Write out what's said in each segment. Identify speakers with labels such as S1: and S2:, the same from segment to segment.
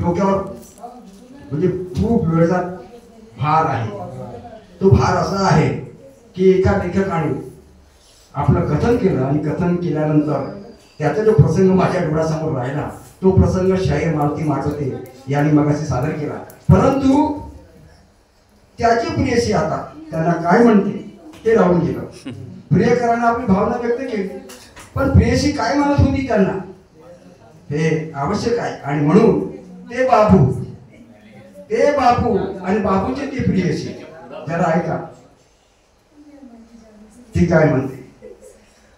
S1: डोक्यावर म्हणजे खूप वेळचा भार आहे. तो भार असा आहे की एका लेखकाने आपलं कथन केलं आणि कथन केल्यानंतर त्याचा जो प्रसंग माझ्या डोळ्यासमोर राहिला तो प्रसंग शाहीर मालती माटोते यांनी मगाशी सादर केला. परंतु त्याची प्रियसी आता त्यांना काय म्हणते ते राहून गेलं. प्रियकरांना आपली भावना व्यक्त केली पण प्रियसी काय म्हणत होती त्यांना हे आवश्यक आहे. आणि म्हणून ते बापू आणि बापूचे ती प्रियसी जरा ऐका ती काय म्हणते.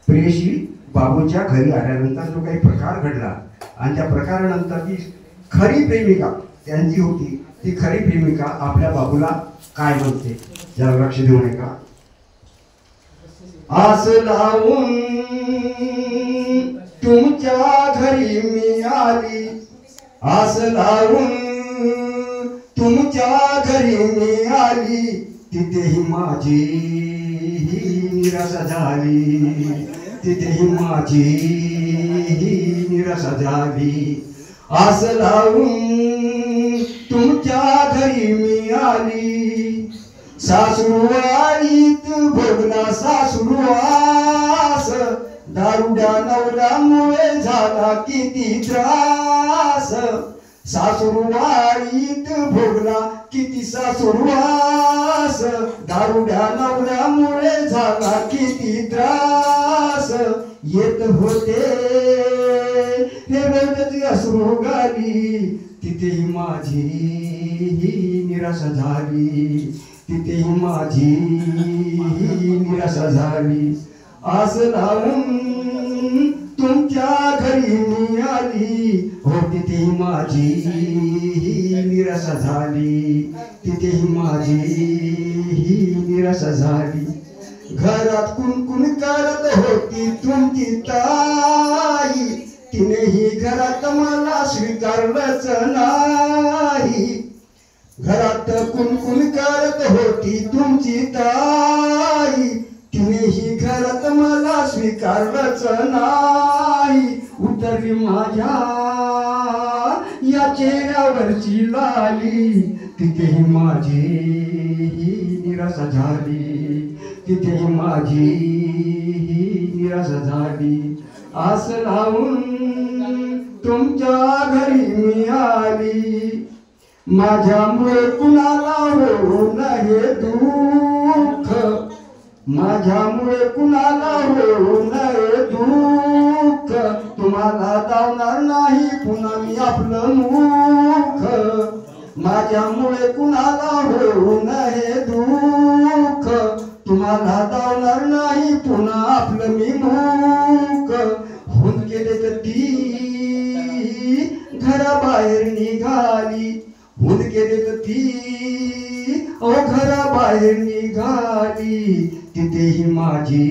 S1: प्रियसी बाबूच्या घरी आल्यानंतर जो काही प्रकार घडला आणि त्या प्रकारानंतर ती खरी प्रेमिका त्यांची होती ती खरी प्रेमिका आपल्या बाबूला काय म्हणते जरा लक्ष देऊ नये का. आस लावून तुमच्या घरी मी आली, आस लावून तुमच्या घरी मी आली, तिथेही माझी निराशा झाली, तिथेही माझी निराशा झाली. आस लावून तुमच्या घरी मी आली, सासूरवाडीत भोगला सासूरवास, दारुड्या नवऱ्यामुळे झाला किती त्रास. सासूरवाडीत भोगला किती सासूरवास, दारुड्या नवऱ्यामुळे झाला किती त्रास. येत होते हे रडत अश्रू गाली, तिथेही माझी निराशा झाली, तिथेही माझी निराशा झाली. आस लावून तुमच्या घरी मी आली, हो तिथेही माझी निराशा झाली, तिथेही माझी निराशा झाली. घरात कुणकुण करत होती तुमची ताई, तिनेही घरात मला स्वीकारलंच नाही. घरात कुणकुण करत होती तुमची ताई, तिनेही घरात मला स्वीकारलंच नाही. उतरली माझ्या या चेहऱ्यावरची लाली, तिथेही माझी निराशा झाली, तिथेही माझी निराशा झाली. आस लावून तुमच्या घरी मी आली, माझ्यामुळे कुणाला होऊ नये दुःख, माझ्यामुळे कुणाला होऊ नये दुःख. तुम्हाला दावणार नाही पुन्हा मी आपलं मुख, माझ्यामुळे कुणाला होऊ नये दुःख. तुम्हाला दावणार नाही पुन्हा आपलं मी मुख. होऊन गेले तर ती घराबाहेर निघाली, होऊन गेले तर ती घराबाहेर निघाली, तिथेही माझी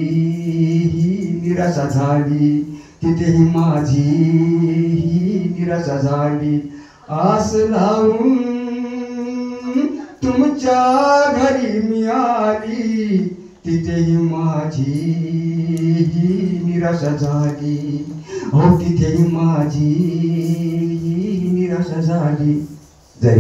S1: निराशा झाली, तिथेही माझी निराशा झाली. आस लावून तुमच्या घरी मी आली, तिथेही माझी निराशा झाली, हो तिथेही माझी निराशा झाली. जय